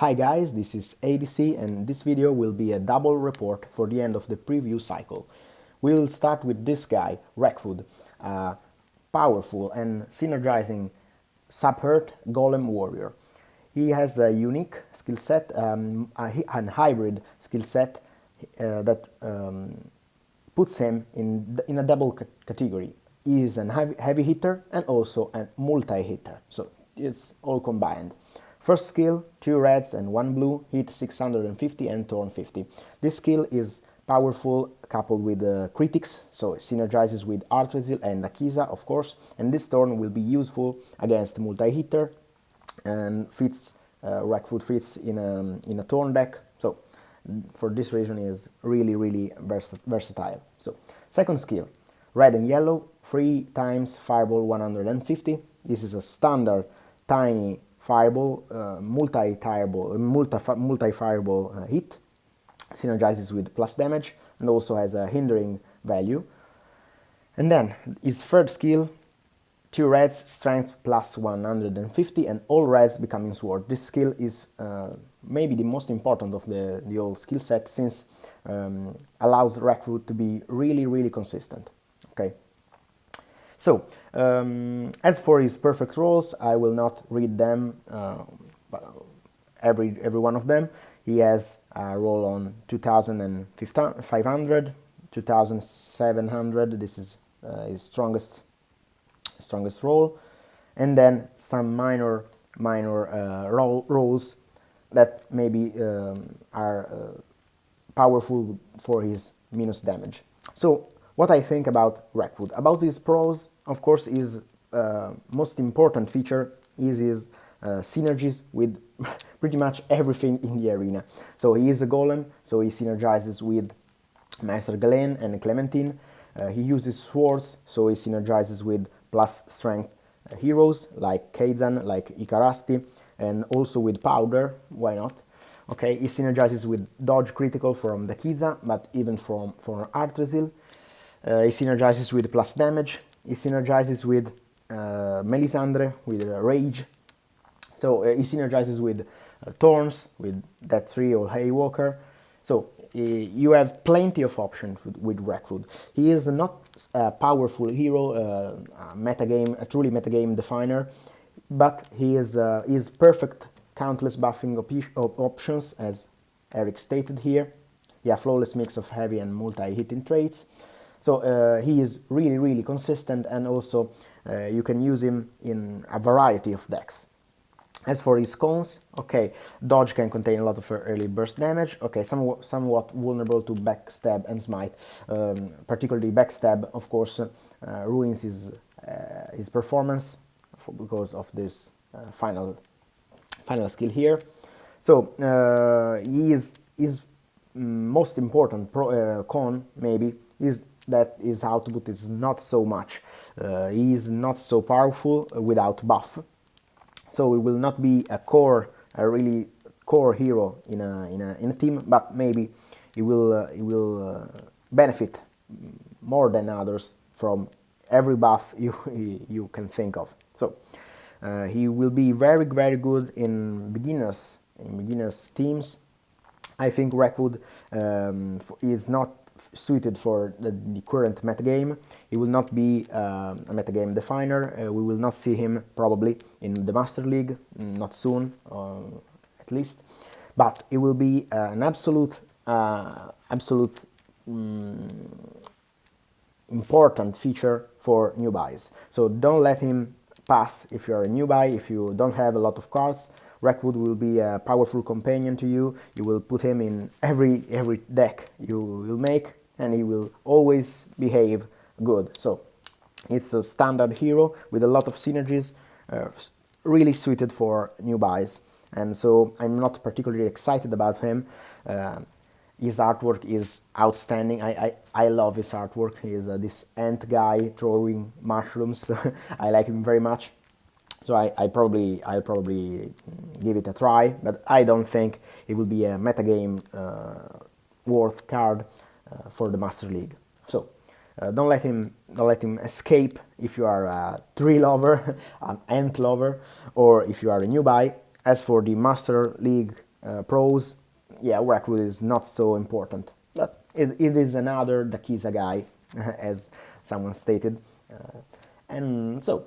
Hi guys, this is ADC and this video will be a double report for the end of the preview cycle. We will start with this guy, Wreckwood, a powerful and synergizing sub-hurt golem warrior. He has a unique skill set, a hybrid skill set that puts him in a double category. He is a heavy hitter and also a multi-hitter, so it's all combined. First skill, 2 reds and 1 blue, hit 650 and turn 50. This skill is powerful coupled with critics, so it synergizes with Artresil and Akiza, of course, and this turn will be useful against multi-hitter and fits, Wreckwood fits in a turn deck, so for this reason is really versatile. So, second skill, red and yellow, 3 times fireball 150. This is a standard tiny fireball, multi-fireball hit, synergizes with plus damage and also has a hindering value. And then his third skill, 2 reds, strength plus 150 and all reds becoming sword. This skill is maybe the most important of the whole skill set, since allows Wreckwood to be really consistent. Okay. So, as for his perfect rolls, I will not read them, every one of them. He has a roll on 2500, 2700, this is his strongest roll, and then some minor rolls that maybe are powerful for his minus damage. So, what I think about Wreckwood? About his pros, of course, his most important feature is his synergies with pretty much everything in the arena. So he is a golem, so he synergizes with Master Galen and Clementine. He uses swords, so he synergizes with plus strength heroes like Kaizen, like Icarasti, and also with Powder, why not? Okay, he synergizes with dodge critical from the Kiza, but even from Artresil. He synergizes with plus damage. He synergizes with Melisandre, with Rage. So he synergizes with Thorns, with that 3 or Haywalker. So you have plenty of options with Wreckwood. He is not a powerful hero, a truly metagame definer, but he is perfect countless buffing options, as Eric stated here. Yeah, flawless mix of heavy and multi-hitting traits. So he is really consistent, and also you can use him in a variety of decks. As for his cons, okay, dodge can contain a lot of early burst damage, okay, somewhat vulnerable to backstab and smite, particularly backstab, of course, ruins his performance because of this final skill here. So his most important con maybe is that his output is not so much. He is not so powerful without buff, so he will not be a really core hero in a team, but maybe he will benefit more than others from every buff you can think of. So he will be very good in beginners teams. I think Wreckwood is not suited for the current metagame. He will not be a metagame definer. We will not see him probably in the Master League, not soon, at least. But it will be an absolute important feature for new buys. So don't let him pass if you are a new buy, if you don't have a lot of cards. Wreckwood will be a powerful companion to you. You will put him in every deck you will make, and he will always behave good. So it's a standard hero with a lot of synergies, really suited for new buys. And so I'm not particularly excited about him. His artwork is outstanding. I love his artwork. He is this ant guy throwing mushrooms. I like him very much. So I'll probably give it a try, but I don't think it will be a metagame worth card for the Master League. So don't let him escape if you are a tree lover, an ant lover, or if you are a new buy. As for the Master League pros, yeah, Wreckwood is not so important. But it is another Dakiza guy, as someone stated. And so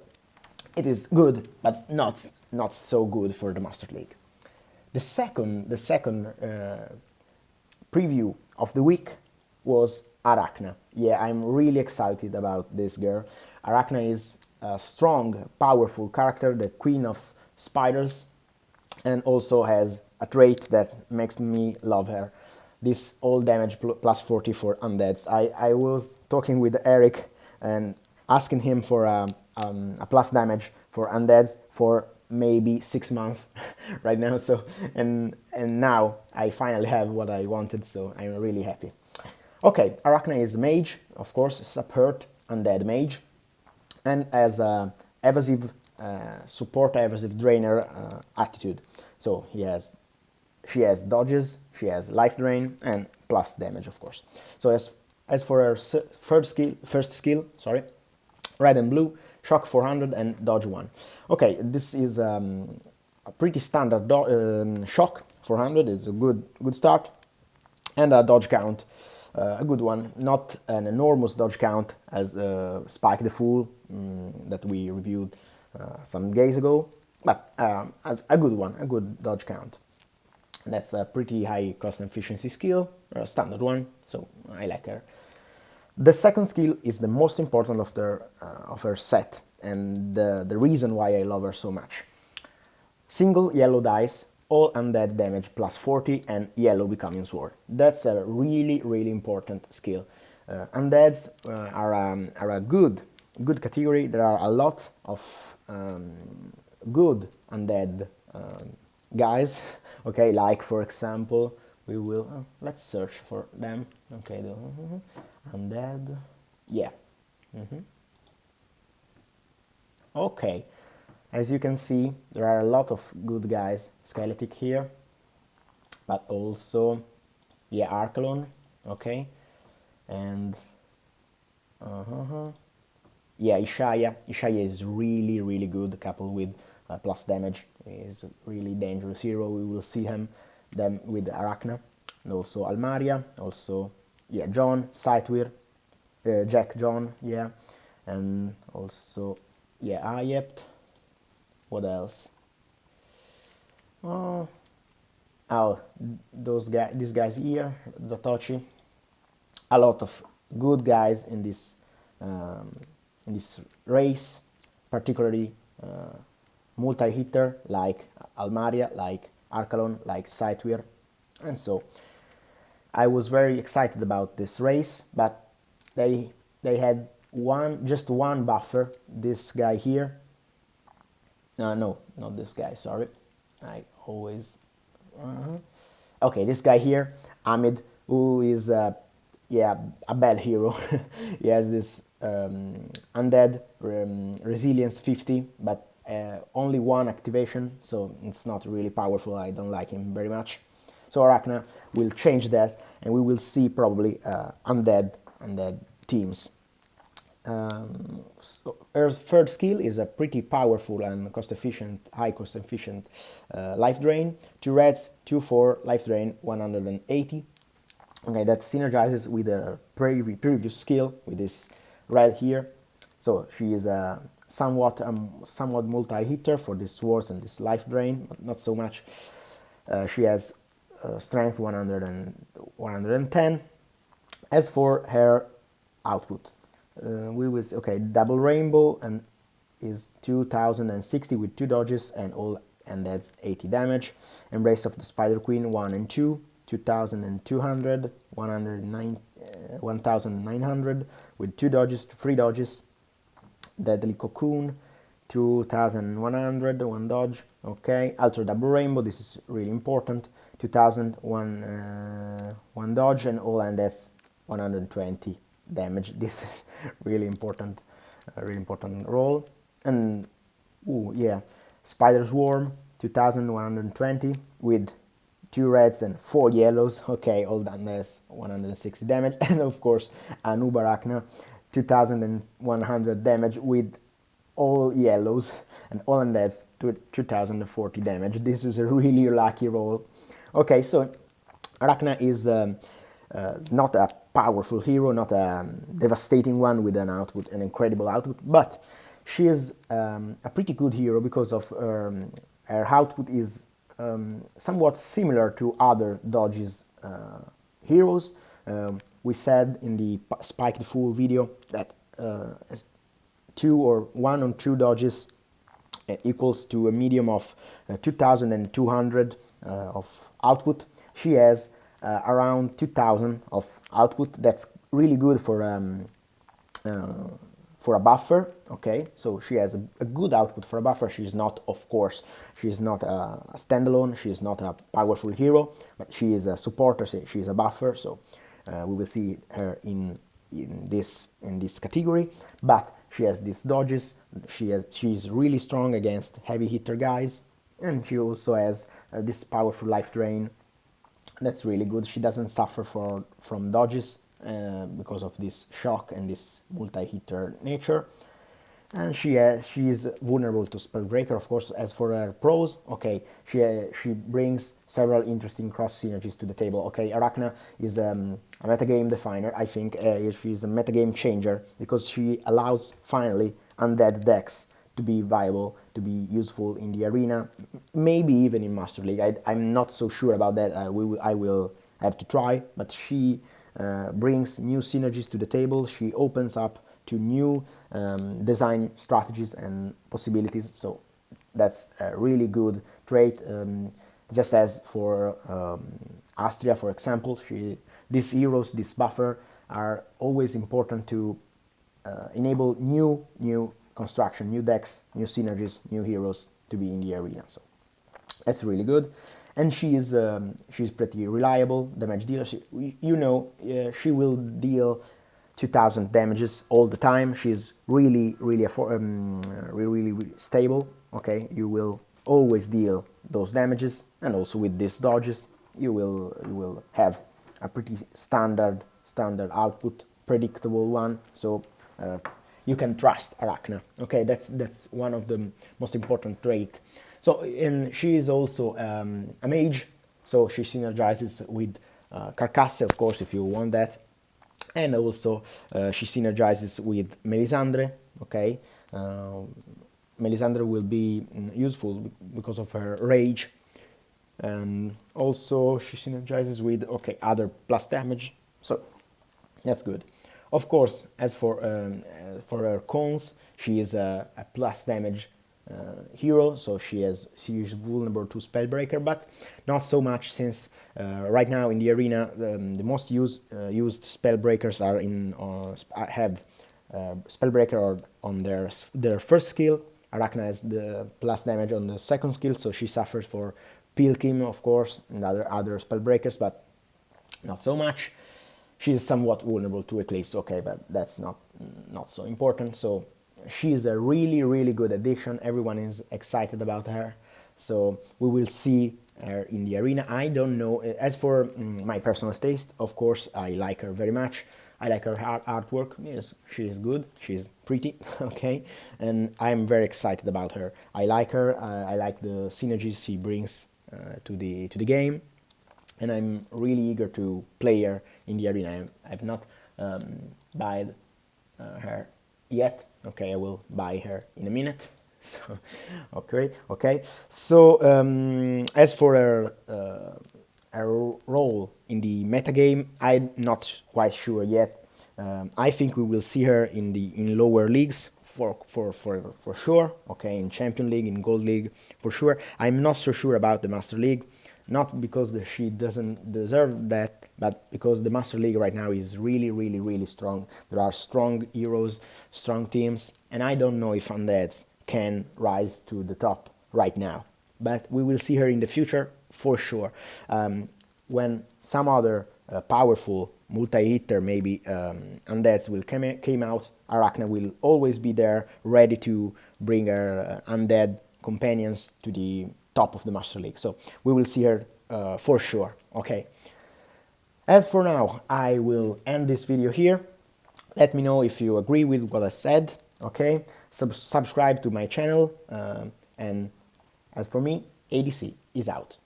it is good, but not so good for the Master League. The second preview of the week was Arakna. Yeah, I'm really excited about this girl. Arakna is a strong, powerful character, the queen of spiders, and also has a trait that makes me love her. This all damage plus 40 for undeads. I was talking with Eric and asking him for a plus damage for undeads for maybe 6 months right now. So and now I finally have what I wanted. So I'm really happy. Okay, Arakna is a mage, of course, support undead mage, and as a evasive support, evasive drainer attitude. So she has dodges, she has life drain, and plus damage, of course. So as for her first skill, sorry, red and blue, shock 400 and dodge 1. Okay, this is a pretty standard shock 400 is a good start, and a dodge count, a good one, not an enormous dodge count as Spike the Fool that we reviewed some days ago, but a good one, a good dodge count. That's a pretty high cost and efficiency skill, a standard one, so I like her. The second skill is the most important of her set, and the reason why I love her so much. Single yellow dice, all undead damage plus 40, and yellow becoming sword. That's a really important skill. Undeads are a good category. There are a lot of good undead guys. Okay, like for example, we will let's search for them. Okay, undead, yeah. Okay, as you can see, there are a lot of good guys. Skeletic here, but also, yeah, Archelon, okay, and yeah, Ishaya is really good, coupled with plus damage. Is a really dangerous hero. We will see them with Arakna, and also Almaria, also, yeah, John, Sightweir, Jack John, yeah, and also, yeah, Ayept. What else? Oh, these guys here, Zatochi. A lot of good guys in this race, particularly multi-hitter like Almaria, like Archelon, like Sightweir, and so I was very excited about this race, but they had just one buffer. This guy here. No, not this guy. Sorry, I always. Okay, this guy here, Amid, who is yeah, a bad hero. He has this undead resilience 50, but only one activation, so it's not really powerful. I don't like him very much. So Arakna will change that, and we will see probably undead teams. So her third skill is a pretty powerful and high cost efficient life drain. 2 reds, 2/4 life drain 180. Okay, that synergizes with her previous skill with this red here. So she is a somewhat multi-hitter for this swords and this life drain, but not so much. She has strength 100 and 110. As for her output, we will see, okay, double rainbow and is 2060 with 2 dodges and that's 80 damage. Embrace of the Spider Queen 1 and 2, 2200, 1900 with 2 dodges, 3 dodges. Deadly Cocoon 2100, 1 dodge. Okay, Ultra Double Rainbow, this is really important. 2000, 1 dodge, and all, and that's 120 damage. This is really important roll. And yeah, Spider Swarm 2120 with 2 reds and 4 yellows. Okay, all done, that's 160 damage. And of course, Arakna 2100 damage with all yellows, and all, and that's 2040 damage. This is a really lucky roll. Okay, so Arakna is not a powerful hero, not a devastating one with an incredible output, but she is a pretty good hero because of her output is somewhat similar to other dodges heroes. We said in the Spiked Fool video that two or one or two dodges equals to a medium of 2200 of output. She has around 2000 of output. That's really good for a buffer. Okay, so she has a good output for a buffer. She's not, of course, she's not a standalone, she's not a powerful hero, but she is a supporter, she's a buffer, so we will see her in this category. But she has these dodges, she's really strong against heavy hitter guys, and she also has this powerful life drain. That's really good. She doesn't suffer from dodges because of this shock and this multi-hitter nature. And she is vulnerable to Spellbreaker, of course. As for her pros, okay, she brings several interesting cross synergies to the table. Okay, Arakna is a metagame definer. I think she's a metagame changer because she allows finally undead decks to be viable, to be useful in the arena, maybe even in Master League. I'm not so sure about that. I will have to try, but she brings new synergies to the table. She opens up to new design strategies and possibilities. So that's a really good trait. Just as for Astria, for example, these heroes, this buffer, are always important to enable new construction, new decks, new synergies, new heroes to be in the arena. So that's really good. And she's pretty reliable damage dealer. She will deal 2000 damages all the time. She's really stable. Okay, you will always deal those damages, and also with these dodges you will have a pretty standard output, predictable one. So you can trust Arakna. Okay, that's one of the most important trait. So, and she is also a mage, so she synergizes with Carcasse, of course, if you want that. And also she synergizes with Melisandre. Okay, Melisandre will be useful because of her rage. Also she synergizes with other plus damage, so that's good. Of course, as for her cons, she is a plus damage hero, so she is vulnerable to Spellbreaker, but not so much, since right now in the arena the most used Spellbreakers are have Spellbreaker on their first skill. Arakna has the plus damage on the second skill, so she suffers for Pilkim, of course, and other Spellbreakers, but not so much. She is somewhat vulnerable to Eclipse, okay, but that's not so important. So she is a really good addition. Everyone is excited about her, so we will see her in the arena. I don't know, as for my personal taste, of course I like her very much. I like her artwork. Yes, she is good, she's pretty, okay, and I'm very excited about her. I like her. I like the synergies she brings to the game, and I'm really eager to play her in the arena. I've not bought her yet. Okay, I will buy her in a minute. So, okay. So as for her role in the metagame, I'm not quite sure yet. I think we will see her in lower leagues for sure. Okay, in Champion League, in Gold League, for sure. I'm not so sure about the Master League. Not because she doesn't deserve that, but because the Master League right now is really strong. There are strong heroes, strong teams, and I don't know if Undeads can rise to the top right now. But we will see her in the future for sure. When some other powerful multi-hitter, maybe Undeads will came out, Arakna will always be there, ready to bring her Undead companions to the top of the Master League. So we will see her for sure. Okay. As for now, I will end this video here. Let me know if you agree with what I said. Okay. Subscribe to my channel. And as for me, ADC is out.